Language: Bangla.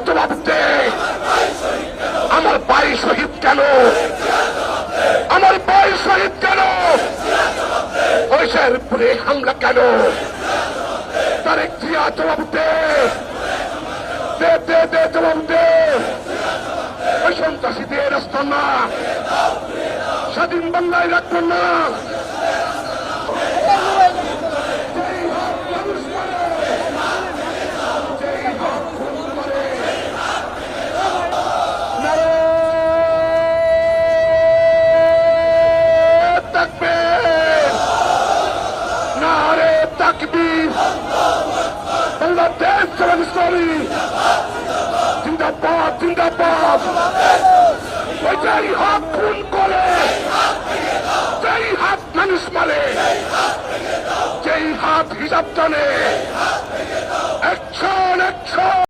জবাব দে। আমার ভাই শহীদ কেন? আমার ভাই শহীদ কেন? ঐশীর উপরে হামলা কেন? তারেক জিয়া জবাব দে। দে দে দে জবাব দে। ওই সন্ত্রাসীদের রাস্তা না, স্বাধীন বাংলায় রাখবেন না। বাংলাদেশ জামাত ইসলামী জিন্দাবাদ জিন্দাবাদ। যেই হাত খুন করে, যেই হাত মানুষ মারে, যেই হাত হিসাব টানে, অ্যাকশন অ্যাকশন।